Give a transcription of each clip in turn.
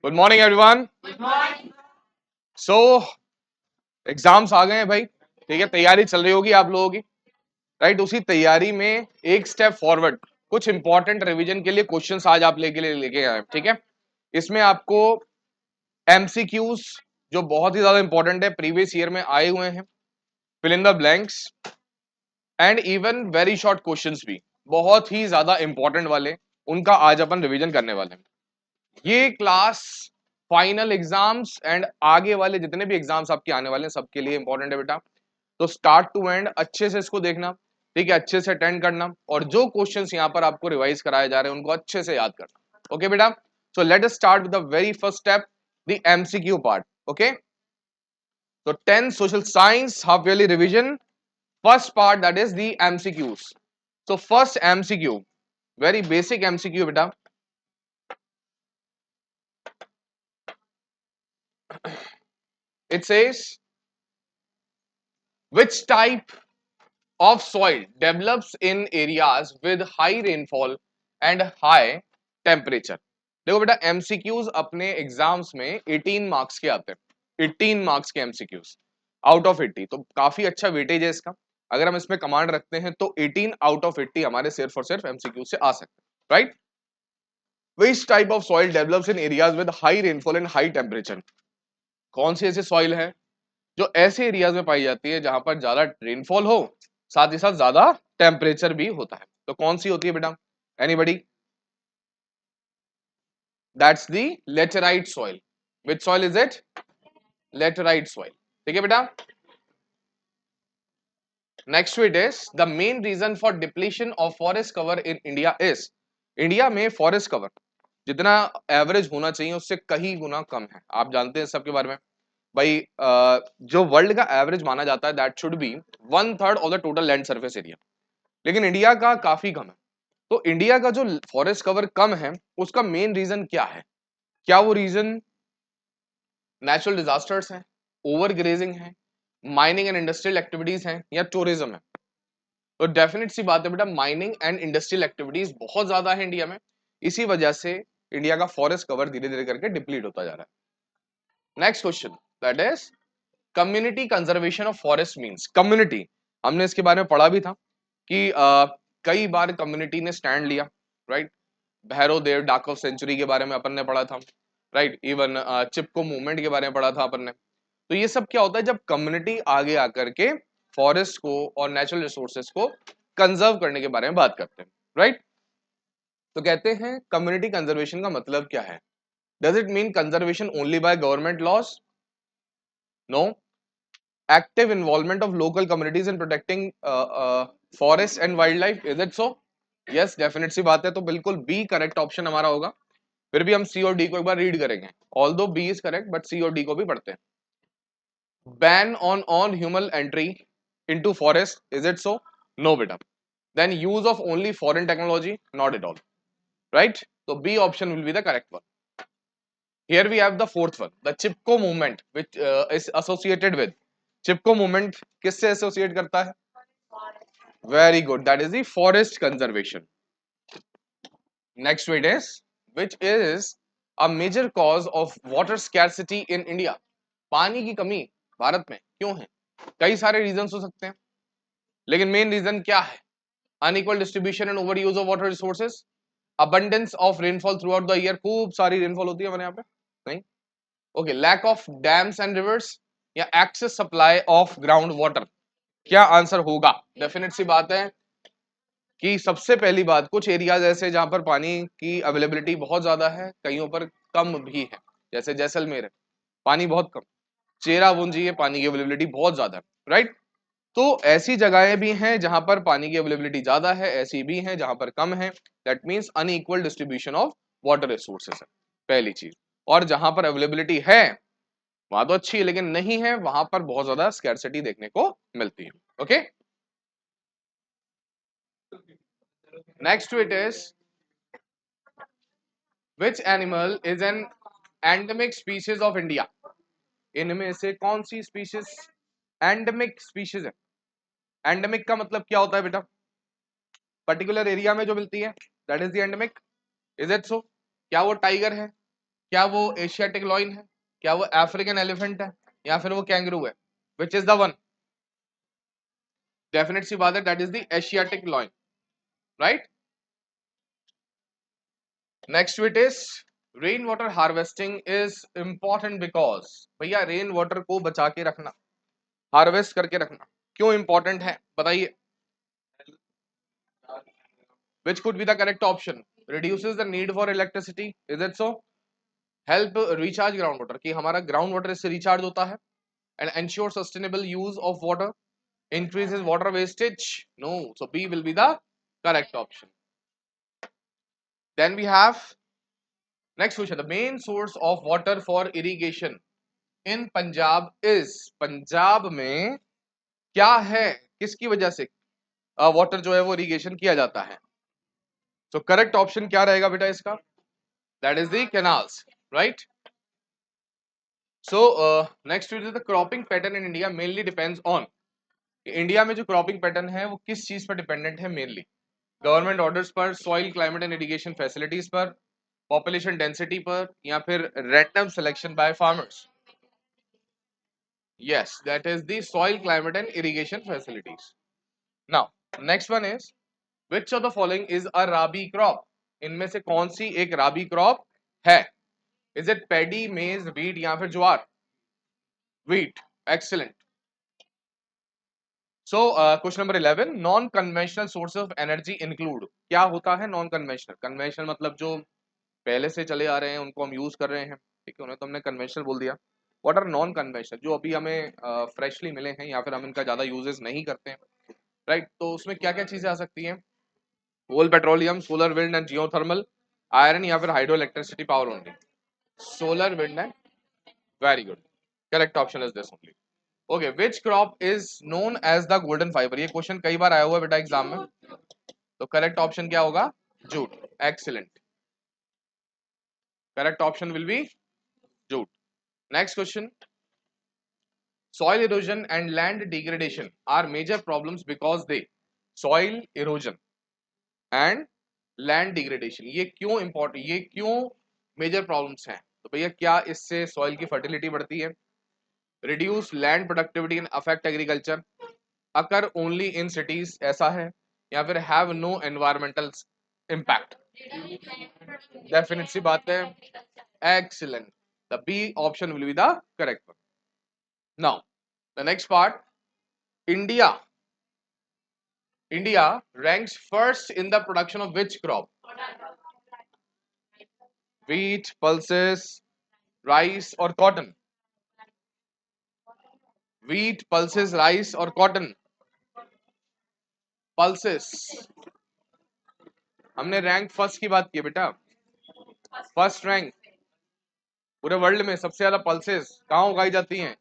Good morning everyone. So exams आ गए हैं भाई, ठीक है। तैयारी चल रही होगी आप लोगों की, राइट। उसी तैयारी में एक स्टेप फॉरवर्ड कुछ इंपॉर्टेंट रिवीजन के लिए क्वेश्चंस आज आप लेके आए, ठीक है। इसमें आपको एमसीक्यूज जो बहुत ही ज्यादा इंपॉर्टेंट है, प्रीवियस ईयर में आए हुए हैं, fill in the blanks and even very short questions भी बहुत ही ज्यादा इंपॉर्टेंट वाले, उनका आज अपन रिवीजन करने वाले हैं। ये क्लास फाइनल एग्जाम्स एंड आगे वाले जितने भी एग्जाम्स आपके आने वाले हैं सबके लिए इंपॉर्टेंट है बेटा। तो स्टार्ट टू एंड अच्छे से इसको देखना, ठीक है, अच्छे से अटेंड करना, और जो क्वेश्चंस यहाँ पर आपको रिवाइज कराए जा रहे हैं उनको अच्छे से याद करना। ओके बेटा, so let us start with the very first step, the MCQ part. Okay, तो 10 social science half yearly revision, first part that is the MCQs. So first MCQ, very basic MCQ बेटा। It says which type of soil develops in areas with high rainfall and high temperature। देखो बेटा, MCQs अपने exams में 18 marks के आते हैं, 18 marks के MCQs out of 80, तो काफी अच्छा वेटेज है इसका। अगर हम इसमें कमांड रखते हैं तो 18 आउट ऑफ 80 हमारे सिर्फ और सिर्फ एमसीक्यू से आ सकते हैं, right. Which type of soil develops in areas with high rainfall and high temperature. कौन सी ऐसी सॉइल है जो ऐसे एरियाज में पाई जाती है जहां पर ज्यादा रेनफॉल हो, साथ ही साथ ज्यादा टेम्परेचर भी होता है। तो कौन सी होती है बेटा, anybody? That's the laterite soil. Which soil is it? Laterite soil, ठीक है बेटा। Next it is the main reason for depletion of forest cover in India is. India में फॉरेस्ट कवर जितना एवरेज होना चाहिए उससे कहीं गुना कम है, आप जानते हैं सबके बारे में भाई। जो वर्ल्ड का एवरेज माना जाता है that should be 1/3 of the total land surface area, लेकिन इंडिया का काफी कम है। तो इंडिया का जो फॉरेस्ट कवर कम है उसका मेन रीजन क्या है? क्या वो रीजन नेचुरल डिजास्टर्स हैं, ओवर ग्रेजिंग है, माइनिंग एंड इंडस्ट्रियल एक्टिविटीज हैं, या टूरिज्म है? तो डेफिनेट सी बात है बेटा, माइनिंग एंड इंडस्ट्रियल एक्टिविटीज बहुत ज्यादा है इंडिया में, इसी वजह से इंडिया का फॉरेस्ट कवर धीरे धीरे करके डिप्लीट होता जा रहा है। Next question that is community conservation of forest means. Community, हमने इसके बारे में पढ़ा भी था कि कई बार कम्युनिटी ने स्टैंड लिया, राइट। भैरव देव डाक ऑफ सेंचुरी के बारे में अपन ने पढ़ा था, राइट। इवन चिपको मूवमेंट के बारे में पढ़ा था अपन ने। तो ये सब क्या होता है, जब कम्युनिटी आगे आकर के फॉरेस्ट को और नेचुरल रिसोर्सेज को कंजर्व करने के बारे में बात करते हैं, राइट। तो कहते हैं कम्युनिटी कंजर्वेशन का मतलब क्या है? Does it mean conservation only by government laws? No. active involvement of local communities in protecting forest and wildlife, is it so? yes, definite सी बात है, तो बिल्कुल बी करेक्ट ऑप्शन हमारा होगा। फिर भी हम सी और डी को एक बार रीड करेंगे, although B is correct but C और डी को भी पढ़ते हैं। Ban on human entry into forest, is it so? No बेटा। Then use of only foreign technology, not at all, right. तो B option will be the correct one. Here we have the fourth one, the Chipko movement, which is associated with। Chipko movement किससे associate करता है? Very good, that is the forest conservation. Next it is which is a major cause of water scarcity in India. पानी की कमी भारत में क्यों है? कई सारे रीजंस हो सकते हैं, लेकिन मेन रीजन क्या है? Unequal distribution and over use of water resources, abundance of rainfall throughout the year, खूब सारी रेनफॉल होती है हमारे यहाँ पे, नहीं। Okay, lack of dams and rivers, या excess supply of ground water. क्या आंसर होगा? डेफिनेट सी बात है कि सबसे पहली बात, कुछ एरियाज ऐसे जहां पर पानी की अवेलेबिलिटी बहुत ज्यादा है, कईयों पर कम भी है, जैसे जैसलमेर है पानी बहुत कम, चेरापूंजी है पानी की अवेलेबिलिटी बहुत ज्यादा है, राइट। तो ऐसी जगहें भी हैं जहां पर पानी की अवेलेबिलिटी ज्यादा है, ऐसी भी हैं जहां पर कम है। That means unequal distribution of water resources है पहली चीज। और जहां पर अवेलेबिलिटी है वहां तो अच्छी है, लेकिन नहीं है वहां पर बहुत ज्यादा स्कैर्सिटी देखने को मिलती है। Okay, next it is which animal is an endemic species of India. इनमें से कौन सी स्पीशीज एंडेमिक स्पीशीज है? एंडेमिक का मतलब क्या होता है बेटा? पर्टिकुलर एरिया में जो मिलती है, that is the endemic, is it सो? क्या वो टाइगर है? क्या वो एशियाटिक लॉइन है, क्या वो अफ्रीकन एलिफेंट है, या फिर वो कैंगरू है? Which is the one? Definite सी बात है, that is the Asiatic lion, right? Next it is rain water harvesting is important because, भैया रेन वाटर को बचा के रखना, हार्वेस्ट करके रखना क्यों इंपॉर्टेंट है बताइए? Which could be the correct option? Reduces the need for electricity, is it so? Help recharge groundwater, कि हमारा ग्राउंड वाटर इससे रिचार्ज होता है, and ensure sustainable use of water, increases water wastage. No, so B will be the correct option. Then we have next question. The main source of water for irrigation in Punjab is, Punjab में क्या है, किसकी वजह से water जो है वो irrigation किया जाता है? So correct option क्या रहेगा बेटा इसका? That is the canals, right? So next is the cropping pattern in India mainly depends on, India में जो क्रॉपिंग पैटर्न है वो किस चीज पर डिपेंडेंट है मेनली? गवर्नमेंट ऑर्डर्स पर, soil climate and irrigation facilities पर, पॉपुलेशन डेंसिटी पर, या फिर random selection by farmers? Yes, that is the soil climate and irrigation facilities. Now next one is which of the following is a rabi crop? इनमें से कौन सी एक rabi crop है? Is it paddy, maize, wheat, या फिर jowar? Wheat, excellent. So question number 11, non conventional source of energy include, क्या होता है नॉन कन्वेंशनल? कन्वेंशनल मतलब जो पहले से चले आ रहे हैं उनको हम यूज कर रहे हैं, ठीक है, उन्हें तो हमने कन्वेंशनल बोल दिया. व्हाट आर नॉन कन्वेंशनल, जो अभी हमें फ्रेशली मिले हैं या फिर हम इनका ज्यादा यूजेस नहीं करते हैं, राइट? तो उसमें क्या क्या चीजें आ सकती हैं? Coal, petroleum, solar, wind and geothermal, iron, या फिर hydro electricity power only? Solar, wind and, very good, correct option is this only. Okay, which crop is known as the golden fibre? ये क्वेश्चन कई बार आया हुआ है बेटा exam में, तो करेक्ट ऑप्शन क्या होगा? Jute, excellent, correct option will B jute. Next question, soil erosion and land degradation are major problems because they, soil erosion and land degradation, ये क्यों इंपॉर्टेंट, ये क्यों मेजर प्रॉब्लम्स हैं? तो भैया क्या इससे सॉइल की फर्टिलिटी बढ़ती है, reduce land productivity and affect agriculture, occur only in cities, ऐसा है, या फिर have no environmental impact? Definite सी बात है, excellent, the B option will be the correct one. Now the next part, India, India ranks first in the production of which crop? Wheat, pulses, rice or cotton? Wheat, pulses, rice or cotton? Pulses. हमने rank first की बात की बेटा, first rank पूरे world में सबसे ज्यादा pulses कहाँ उगाई जाती हैं?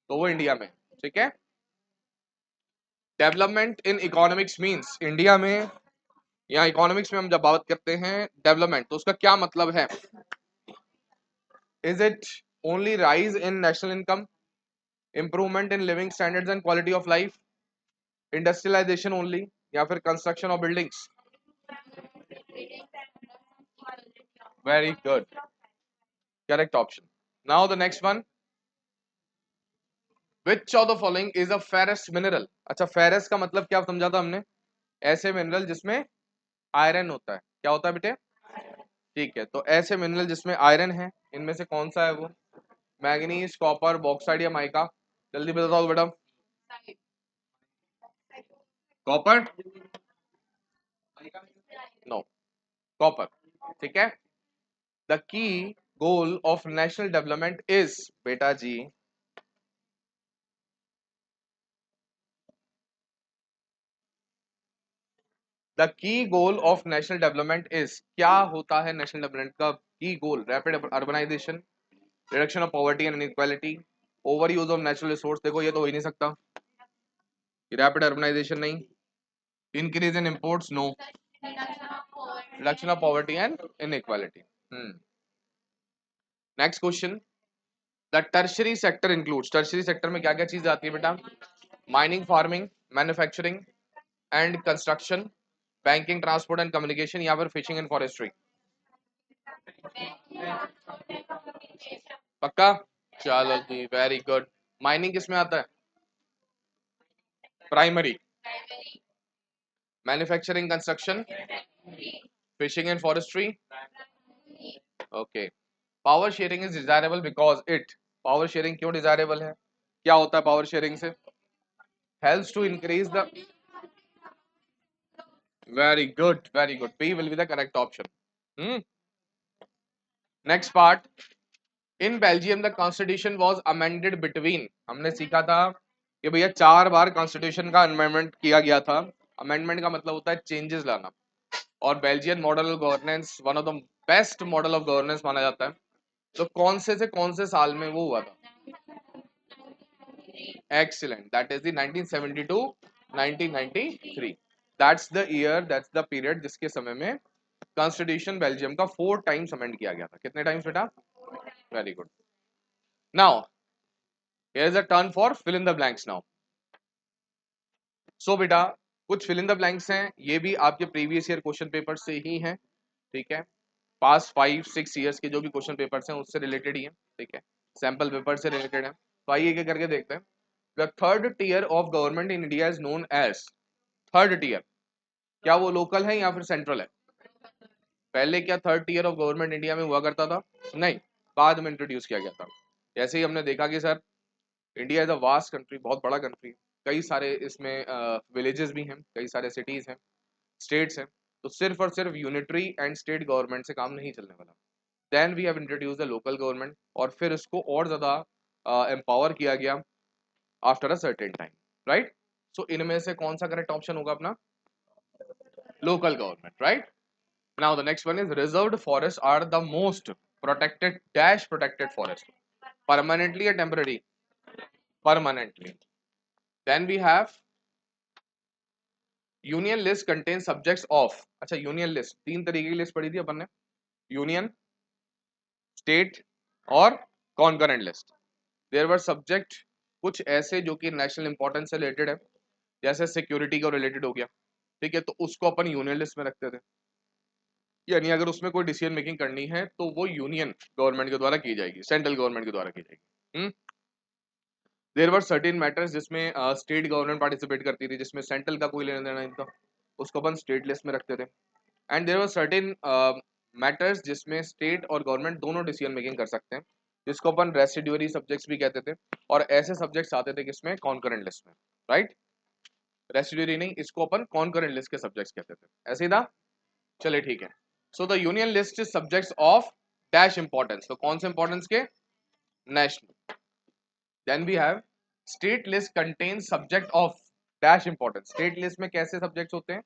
तो वो इंडिया में, ठीक है. Development in economics means, India में या इकोनॉमिक्स में हम जब बात करते हैं डेवलपमेंट तो उसका क्या मतलब है? Is it only rise in national income, improvement in living standards and quality of life, industrialization only, या फिर construction of buildings? Very good, correct option. Now the next one, which of the following is a ferrous mineral? अच्छा, ferrous का मतलब क्या समझा था हमने? ऐसे मिनरल जिसमें आयरन होता है, क्या होता है बेटे? ठीक है, तो ऐसे मिनरल जिसमें आयरन है, इनमें से कौन सा है वो? मैग्नीज, कॉपर, बॉक्साइड या माइका? जल्दी बताओ बेटा. कॉपर, नो, कॉपर, ठीक है. The key goal of national development is, बेटा जी, the key goal of national development is, क्या होता है नेशनल डेवलपमेंट का key goal? Rapid urbanisation, reduction of poverty and inequality, over use of natural resource? देखो ये तो हो ही नहीं सकता, रैपिड अर्बनाइजेशन नहीं, increase in imports no, reduction of poverty and inequality. Next question, the tertiary sector includes, tertiary sector में क्या क्या चीज आती है बेटा? Mining, farming, manufacturing and construction, banking, transport and communication, या फिर फिशिंग एंड फॉरेस्ट्री? पक्का? चलो जी, वेरी गुड। माइनिंग किस में आता है? Primary. Manufacturing construction, fishing and forestry, okay. Power sharing is desirable because it, power sharing क्यों डिजायरेबल है? क्या होता है पावर शेयरिंग से? Helps to increase the, very good very good, B will be the correct option. Next part, in Belgium the constitution was amended between, हमने सीखा था कि भैया 4 बार कॉन्स्टिट्यूशन का अमेंडमेंट किया गया था। अमेंडमेंट का मतलब होता है चेंजेस लाना, और Belgian model of governance one of the best model of governance माना जाता है। तो कौन से साल में वो हुआ था? Excellent, that is the 1972 1993, that's the year, that's the period जिसके समय में कॉन्स्टिट्यूशन बेल्जियम का 4 टाइम्स अमेंड किया गया था। कितने टाइम्स बेटा? Very good. Now here is a turn for fill in the blanks now. So बेटा कुछ फिल इन द ब्लैंक्स हैं, ये भी आपके प्रीवियस ईयर क्वेश्चन पेपर से ही हैं, ठीक है। पास 5-6 ईयर्स के जो भी क्वेश्चन पेपर्स हैं उससे रिलेटेड ही हैं, ठीक है, सैंपल पेपर से रिलेटेड है। तो आइए क्या करके देखते हैं। The third tier of government in India is known as, third tier, क्या वो लोकल है या फिर सेंट्रल है? पहले क्या third tier of government India में हुआ करता था? नहीं, बाद में इंट्रोड्यूस किया गया था। जैसे ही हमने देखा कि sir India is a vast country, बहुत बड़ा कंट्री, कई सारे इसमें विलेजेस भी हैं, कई सारे सिटीज हैं, स्टेट्स हैं, तो सिर्फ और सिर्फ यूनिटरी एंड स्टेट गवर्नमेंट से काम नहीं चलने वाला। Then we have introduce the local government, और फिर इसको और ज़्यादा एम्पावर किया गया after a certain time, right. So इनमें से कौन सा करेक्ट ऑप्शन होगा अपना? Local government, right. Now the next one is reserved forest are the most protected dash protected forest, permanently या temporary? Permanently. Then we have union list contain subjects of, अच्छा union list 3 तरीके की list पढ़ी थी अपन ने, union, state और concurrent list. There were subject कुछ ऐसे जो कि नेशनल इंपॉर्टेंस से रिलेटेड है, जैसे सिक्योरिटी का रिलेटेड हो गया, ठीक है, तो उसको अपन यूनियन लिस्ट में रखते थे, यानी अगर उसमें कोई डिसीजन मेकिंग करनी है तो वो यूनियन गवर्नमेंट के द्वारा की जाएगी, सेंट्रल गवर्नमेंट के द्वारा की जाएगी। देयर वर सर्टेन मैटर्स जिसमें स्टेट गवर्नमेंट पार्टिसिपेट करती थी, जिसमें सेंट्रल का कोई लेना देना नहीं था, उसको अपन स्टेट लिस्ट में रखते थे। And there were certain matters जिसमें स्टेट और गवर्नमेंट दोनों डिसीजन मेकिंग कर सकते हैं, जिसको अपन रेसिड्यूरी सब्जेक्ट्स भी कहते थे, और ऐसे सब्जेक्ट्स आते थे किसमें? कॉन्करेंट लिस्ट में, राइट। रेसिड्यूरी नहीं, इसको अपन कॉन्करेंट लिस्ट के सब्जेक्ट्स कहते थे, ऐसे ही था। चलिए ठीक है। So the union list subjects of dash importance, तो कौन से इंपॉर्टेंस के? National. Then we have state list contain subject of dash importance, state list में कैसे सब्जेक्ट्स होते हैं?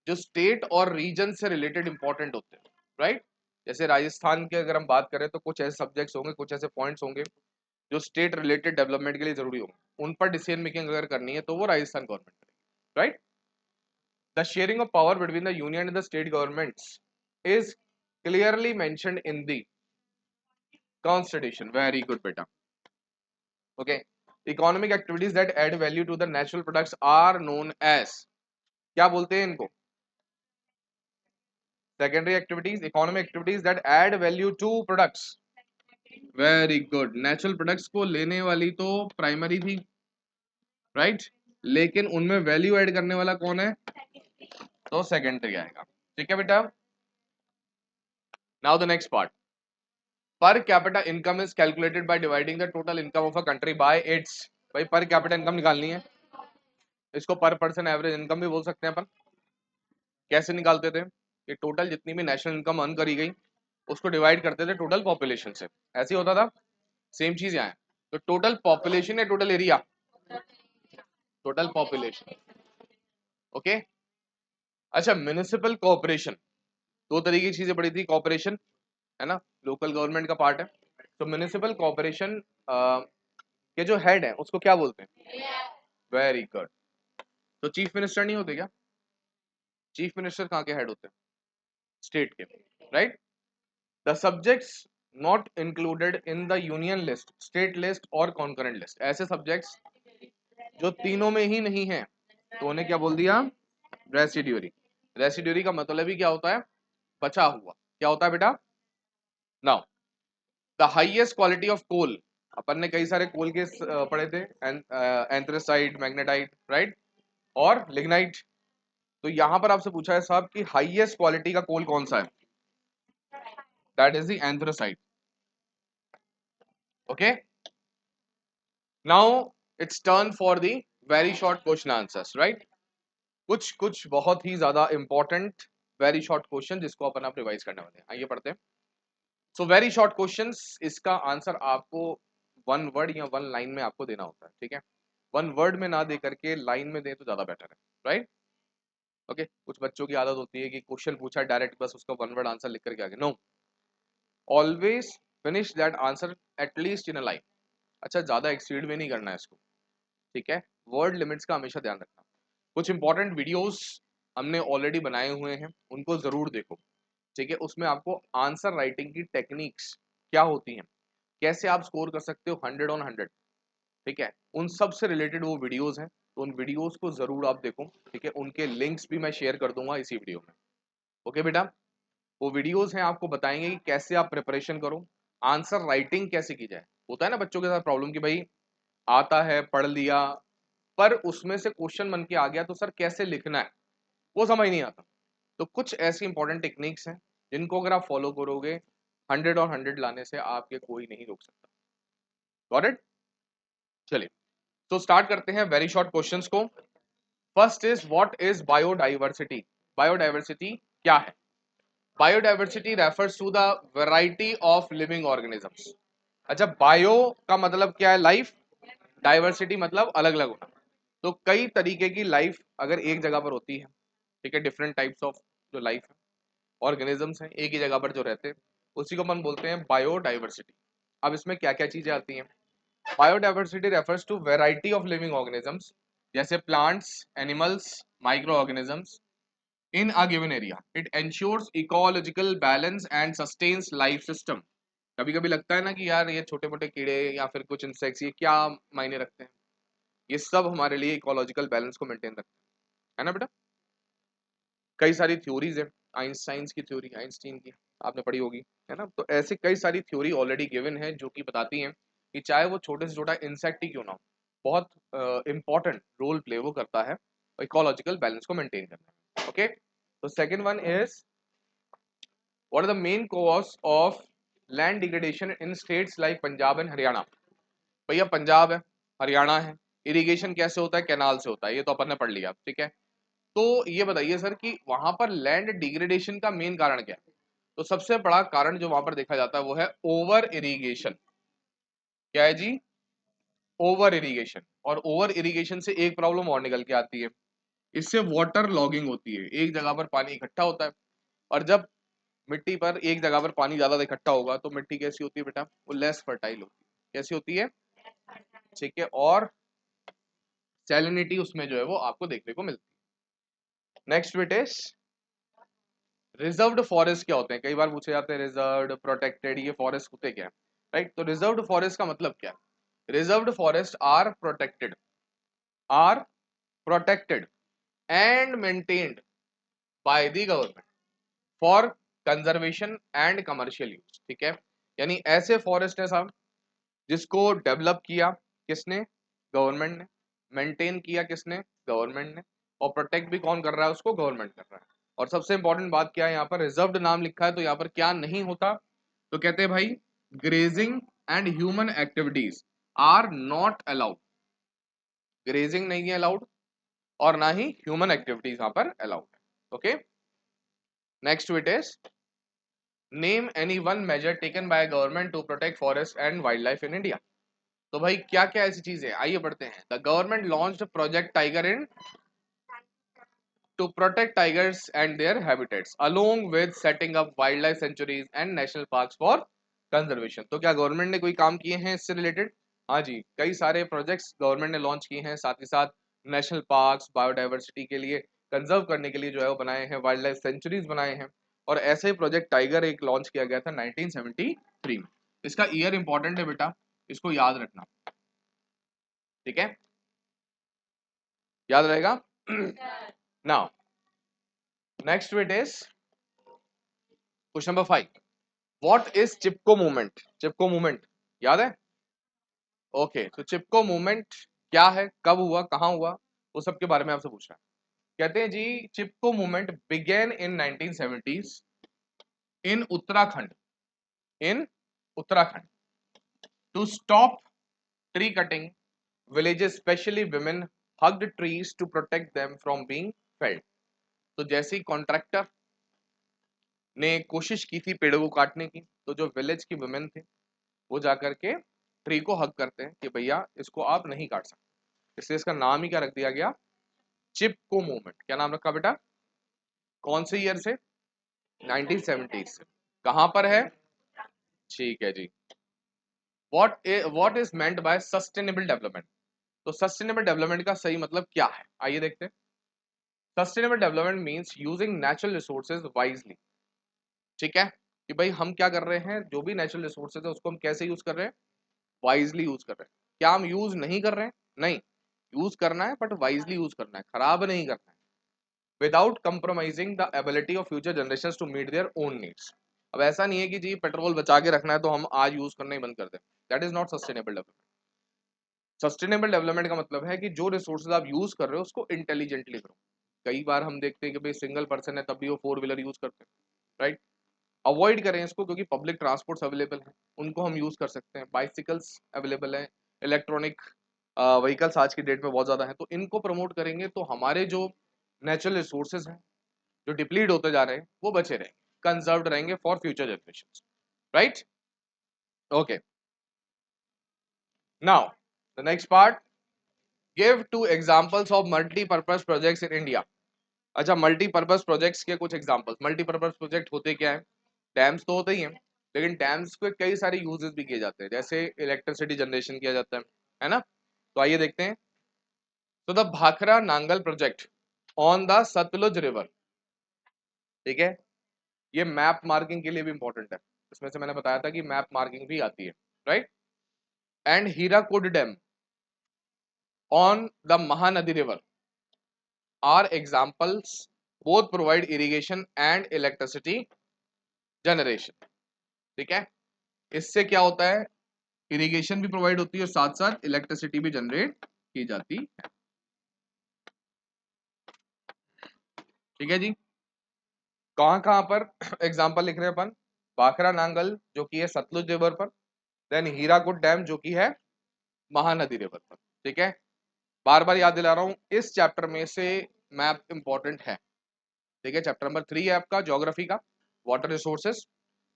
जो स्टेट और रीजन से रिलेटेड इंपॉर्टेंट होते हैं, राइट। जैसे राजस्थान के अगर हम बात करें तो कुछ ऐसे सब्जेक्ट्स होंगे, कुछ ऐसे पॉइंट्स होंगे जो स्टेट रिलेटेड डेवलपमेंट के लिए जरूरी होंगे, उन पर डिसीजन मेकिंग अगर करनी है तो वो राजस्थान गवर्नमेंट करेगी, right. The sharing of power between the union and the state governments is clearly mentioned in the constitution, very good बेटा, okay. Economic activities that add value to the natural products are known as, क्या बोलते हैं इनको? Secondary activities, economic activities that add value to products, very good. Natural products को लेने वाली तो primary थी, राइट, लेकिन उनमें वैल्यू ऐड करने वाला कौन है? तो सेकेंडरी आएगा, ठीक है बेटा। Now the next part, per capita income is calculated by dividing the total income of a country bye it's, भाई पर कैपिटा इनकम निकालनी है, इसको पर पर्सन एवरेज इनकम भी बोल सकते हैं अपन। कैसे निकालते थे? ये टोटल जितनी भी नेशनल इनकम अर्न करी गई उसको डिवाइड करते थे टोटल पॉपुलेशन से, ऐसे ही होता था। सेम चीज यहाँ है, तो टोटल पॉपुलेशन या total area? Total population, okay. अच्छा, म्युनिसिपल कॉर्पोरेशन, 2 तरीके की चीजें पड़ी थी, कॉर्पोरेशन है ना, लोकल गवर्नमेंट का पार्ट है, तो म्युनिसिपल कॉर्पोरेशन के जो हेड है उसको क्या बोलते हैं? Very good. तो चीफ मिनिस्टर नहीं होते क्या? चीफ मिनिस्टर कहाँ के हेड होते हैं? स्टेट के, right. The subjects not included in the union list, state list और कॉन्करेंट लिस्ट, ऐसे सब्जेक्ट्स जो तीनों में ही नहीं है तो उन्हें क्या बोल दिया? रेसिड्यूरी। रेसिड्यूरी का मतलब ही क्या होता है? बचा हुआ, क्या होता है बेटा? Now the highest quality of coal, अपन ने कई सारे कोल के पढ़े थे, एंथ्रेसाइट, मैग्नेटाइट, राइट, और लिग्नाइट। तो यहां पर आपसे पूछा है साहब कि हाईएस्ट क्वालिटी का कोल कौन सा है? That is the anthracite. Okay, now it's turn for the very short question answers, right. कुछ कुछ बहुत ही ज्यादा इंपॉर्टेंट वेरी शॉर्ट क्वेश्चन जिसको अपन आप रिवाइज करने वाले हैं, आइए पढ़ते हैं। सो वेरी शॉर्ट क्वेश्चंस, इसका आंसर आपको वन वर्ड या वन लाइन में आपको देना होता है, ठीक है। वन वर्ड में ना दे करके लाइन में दे तो ज्यादा बेटर है, राइट। ओके, कुछ बच्चों की आदत होती है कि क्वेश्चन पूछा डायरेक्ट बस उसका वन वर्ड आंसर लिख करके आगे, no, always finish that answer at least in a line. अच्छा, ज्यादा एक्सीड में नहीं करना है इसको, ठीक है। वर्ड लिमिट्स का हमेशा ध्यान रखना। कुछ इंपॉर्टेंट वीडियोस हमने ऑलरेडी बनाए हुए हैं, उनको जरूर देखो, ठीक है। उसमें आपको आंसर राइटिंग की टेक्निक्स क्या होती हैं, कैसे आप स्कोर कर सकते हो 100 on 100, ठीक है, उन सब से रिलेटेड वो वीडियोस हैं। तो उन वीडियोस को जरूर आप देखो, ठीक है। उनके लिंक्स भी मैं शेयर कर दूंगा इसी वीडियो में। ओके बेटा, वो वीडियोस हैं आपको बताएंगे कि कैसे आप प्रिपरेशन करो, आंसर राइटिंग कैसे की जाए। होता है ना बच्चों के साथ प्रॉब्लम कि भाई आता है, पढ़ लिया, पर उसमें से क्वेश्चन बन के आ गया तो सर कैसे लिखना है वो समझ नहीं आता। तो कुछ ऐसी इंपॉर्टेंट टेक्निक्स हैं जिनको अगर आप फॉलो करोगे 100 on 100 लाने से आपके कोई नहीं रोक सकता। Got it? चलिए, तो स्टार्ट करते हैं वेरी शॉर्ट क्वेश्चंस को। First is what is biodiversity? Biodiversity क्या है? Biodiversity refers to the variety of living organisms. अच्छा, बायो का मतलब क्या है? लाइफ। डाइवर्सिटी मतलब अलग अलग होना। तो कई तरीके की लाइफ अगर एक जगह पर होती है, ठीक है, डिफरेंट टाइप्स ऑफ जो लाइफ है, ऑर्गेनिजम्स हैं एक ही जगह पर जो रहते हैं, उसी को हम बोलते हैं बायोडाइवर्सिटी। अब इसमें क्या क्या चीजें आती हैं? Biodiversity refers to variety of living organisms, जैसे plants, animals, micro organisms in a given area. It ensures ecological balance and sustains life system. कभी कभी लगता है ना कि यार ये छोटे मोटे कीड़े या फिर कुछ इंसेक्ट्स ये क्या मायने रखते हैं, ये सब हमारे लिए इकोलॉजिकल बैलेंस को मेंटेन रखते हैं, है ना बेटा। कई सारी थ्योरीज है, आइंस्टाइन की थ्योरी, आइंस्टीन की आपने पढ़ी होगी, है ना। तो ऐसे कई सारी थ्योरी ऑलरेडी गिवन है जो कि बताती हैं कि चाहे वो छोटे से छोटा इंसेक्ट ही क्यों ना हो, बहुत इंपॉर्टेंट रोल प्ले वो करता है इकोलॉजिकल बैलेंस को मेंटेन करने में। ओके, तो second one is what are the main cause of land degradation in states like Punjab and Haryana? भैया पंजाब है, हरियाणा है, इरिगेशन कैसे होता है? कैनाल से होता है, ये तो अपन ने पढ़ लिया, ठीक है। तो ये बताइए सर कि वहां पर लैंड डिग्रेडेशन का मेन कारण क्या है? तो सबसे बड़ा कारण जो वहां पर देखा जाता है वो है ओवर इरिगेशन। क्या है जी? Over irrigation. और ओवर इरिगेशन से एक प्रॉब्लम और निकल के आती है, इससे वाटर लॉगिंग होती है, एक जगह पर पानी इकट्ठा होता है, और जब मिट्टी पर एक जगह पर पानी ज्यादा इकट्ठा होगा तो मिट्टी कैसी होती है बेटा? वो लेस फर्टाइल होती है। कैसी होती है? ठीक है, और सैलिनिटी उसमें जो है वो आपको देखने को मिलती है। Next bit is reserved forest क्या होते हैं? कई बार पूछे जाते हैं रिजर्व्ड, प्रोटेक्टेड, ये फॉरेस्ट होते क्या है, राइट। तो रिजर्व्ड फॉरेस्ट का मतलब क्या है? Reserved forest are protected and maintained by the government for conservation and commercial use, ठीक है। यानी ऐसे फॉरेस्ट है साहब जिसको डेवलप किया किसने? गवर्नमेंट ने। मेंटेन किया किसने? गवर्नमेंट ने। और प्रोटेक्ट भी कौन कर रहा है? उसको गवर्नमेंट कर रहा है। और सबसे इंपॉर्टेंट बात क्या है, यहाँ पर रिजर्व्ड नाम लिखा है तो यहाँ पर क्या नहीं होता? तो कहते हैं भाई grazing and human activities are not allowed. Grazing नहीं है अलाउड और ना ही ह्यूमन एक्टिविटीज यहाँ पर अलाउड है। Okay, next it is name any one measure taken by government to protect forest and wildlife in India. तो भाई क्या क्या ऐसी चीजें, आइए पढ़ते हैं। The government launched project tiger in to protect tigers and their habitats along with setting up wildlife sanctuaries and national parks for conservation। तो क्या गवर्नमेंट ने कोई काम किए हैं इससे रिलेटेड? हाँ जी, कई सारे प्रोजेक्ट्स गवर्नमेंट ने लॉन्च किए हैं, साथ ही साथ नेशनल पार्क्स बायोडाइवर्सिटी के लिए कंजर्व करने के लिए जो है वो बनाए हैं, वाइल्ड लाइफ सेंचुरीज बनाए हैं। और ऐसे ही प्रोजेक्ट टाइगर एक लॉन्च किया गया था 1973 में। इसका ईयर इंपॉर्टेंट है बेटा, इसको याद रखना, ठीक है, याद रहेगा। Now next it is question number 5, what is Chipko movement? Chipko movement याद है? ओके, तो चिपको मूवमेंट क्या है, कब हुआ, कहां हुआ, वो सब के बारे में आपसे पूछ रहा है। कहते हैं जी Chipko movement began in 1970s in Uttarakhand, in Uttarakhand, to stop tree cutting. Villages, especially women, hugged trees to protect them from being felled. तो जैसे ही कॉन्ट्रैक्टर ने कोशिश की थी पेड़ों को काटने की, तो जो विलेज की वुमेन थे वो जाकर के ट्री को हग करते हैं कि भैया इसको आप नहीं काट सकते। इसलिए इसका नाम ही क्या रख दिया गया? चिपको मूवमेंट। क्या नाम रखा बेटा? कौन से ईयर से? 1970 से। कहां पर है? ठीक है जी। What is meant by sustainable development? तो सस्टेनेबल डेवलपमेंट का सही मतलब क्या है, आइए देखते हैं। Sustainable development means using natural resources wisely. ठीक है, कि भाई हम क्या कर रहे हैं, जो भी नेचुरल रिसोर्सेज है उसको हम कैसे यूज कर रहे हैं? वाइजली यूज कर रहे हैं। क्या हम यूज नहीं कर रहे हैं? नहीं, यूज करना है बट वाइजली यूज करना है, खराब नहीं करना है। Without compromising the ability of future generation to meet their own needs. अब ऐसा नहीं है कि जी पेट्रोल बचा के रखना है तो हम आज यूज करना ही बंद कर दें। That is not sustainable development. Sustainable development का मतलब है कि जो रिसोर्सेज आप यूज कर रहे हो उसको इंटेलिजेंटली करो। कई बार हम देखते हैं कि भाई सिंगल पर्सन है तब भी वो फोर व्हीलर यूज करते हैं, राइट? अवॉइड करें इसको, क्योंकि पब्लिक ट्रांसपोर्ट्स अवेलेबल हैं, उनको हम यूज कर सकते हैं। बाइसिकल्स अवेलेबल हैं, इलेक्ट्रॉनिक व्हीकल्स आज की डेट में बहुत ज़्यादा है, तो इनको प्रमोट करेंगे तो हमारे जो नेचुरल रिसोर्सेज हैं जो डिप्लीट होते जा रहे हैं वो बचे रहेंगे, कंजर्व्ड रहेंगे for future generation, right? Okay, now the next part, give to examples of multipurpose projects in India. अच्छा, मल्टीपर्पज प्रोजेक्ट्स के कुछ एग्जांपल्स। मल्टीपर्पज प्रोजेक्ट होते क्या है? डैम्स तो होते ही हैं, लेकिन डैम्स के कई सारे यूजेस भी किए जाते हैं, जैसे इलेक्ट्रिसिटी जनरेशन किया जाता है ना? तो आइए देखते हैं। तो the Bhakra Nangal project on the Sutlej river, ठीक है, ये मैप मार्किंग के लिए भी इंपॉर्टेंट है। इसमें से मैंने बताया था कि मैप मार्किंग भी आती है, right? And Hirakud dam on the Mahanadi river are examples, both provide irrigation and electricity generation. ठीक है, इससे क्या होता है? इरिगेशन भी प्रोवाइड होती है और साथ साथ इलेक्ट्रिसिटी भी जनरेट की जाती है। ठीक है जी, कहां कहां पर एग्जाम्पल लिख रहे हैं अपन? भाखरा नांगल जो कि है सतलुज रिवर पर, देन हीराकुड डैम जो कि है महानदी रिवर पर। ठीक है, बार बार याद दिला रहा हूं, इस चैप्टर में से मैप इंपॉर्टेंट है। ठीक है, चैप्टर नंबर 3 है आपका ज्योग्राफी का, वाटर रिसोर्सेस,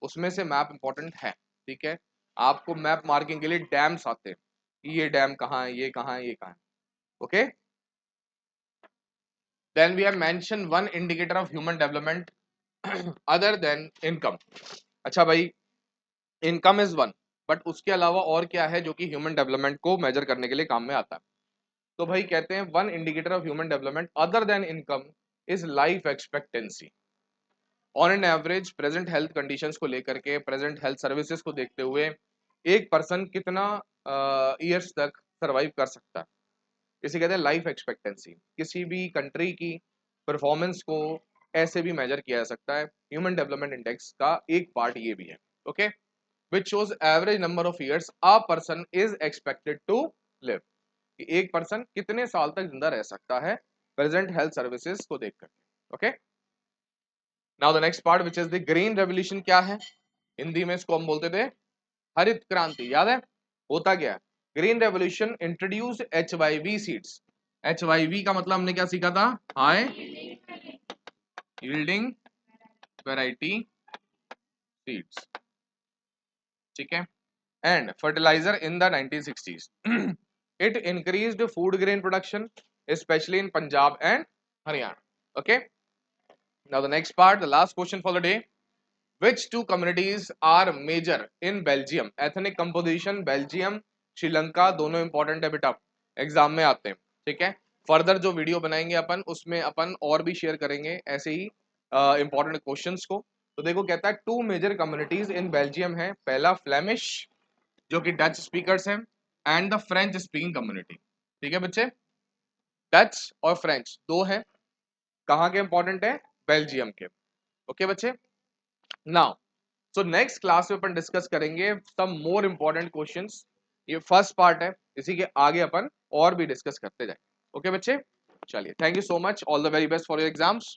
उसमें से मैप इंपॉर्टेंट है। ठीक है, आपको मैप मार्किंग के लिए डैम्स आते हैं, ये डैम कहाँ है, ये कहाँ है, ये कहाँ है। Okay, then we have mention one indicator of human development other than income. अच्छा भाई, इनकम इज वन, बट उसके अलावा और क्या है जो कि ह्यूमन डेवलपमेंट को मेजर करने के लिए काम में आता है? तो भाई कहते हैं one indicator of human development other than income is life expectancy. On an average present health conditions को लेकर के, प्रेजेंट हेल्थ सर्विसेज को देखते हुए एक पर्सन कितना ईयर्स तक सरवाइव कर सकता है, इसे कहते हैं लाइफ एक्सपेक्टेंसी। किसी भी कंट्री की परफॉर्मेंस को ऐसे भी मेजर किया जा सकता है। ह्यूमन डेवलपमेंट इंडेक्स का एक पार्ट ये भी है। Okay, which shows average number of years a person is expected to live, कि एक पर्सन कितने साल तक जिंदा रह सकता है प्रेजेंट हेल्थ सर्विसेज को देख करके। Okay, now the next part which is the green revolution. क्या है? हिंदी में इसको हम बोलते थे हरित क्रांति, याद है? होता क्या है? Green revolution introduce HYV seeds. HYV का मतलब हमने क्या सीखा था? High yielding variety seeds. ठीक है, and fertiliser in the 1960s। It increased food grain production specially in Punjab and Haryana. Okay, now the next part, the last question for the day, which two communities are major in Belgium? ethnic composition, Belgium Sri Lanka दोनों important है बेटा, exam में आते हैं। ठीक है, further जो video बनाएंगे अपन उसमें अपन और भी शेयर करेंगे ऐसे ही इंपॉर्टेंट क्वेश्चंस को। तो देखो कहता है two major communities in Belgium है, पहला फ्लेमिश जो कि डच स्पीकर्स हैं, and the French speaking community. ठीक है बच्चे, डच और फ्रेंच दो हैं, कहाँ के इंपॉर्टेंट है? बेल्जियम के। ओके बच्चे, नाउ सो नेक्स्ट क्लास में अपन डिस्कस करेंगे सम मोर इंपॉर्टेंट क्वेश्चंस। ये फर्स्ट पार्ट है, इसी के आगे अपन और भी डिस्कस करते जाएंगे। ओके बच्चे, चलिए, thank you so much, all the very best for your exams.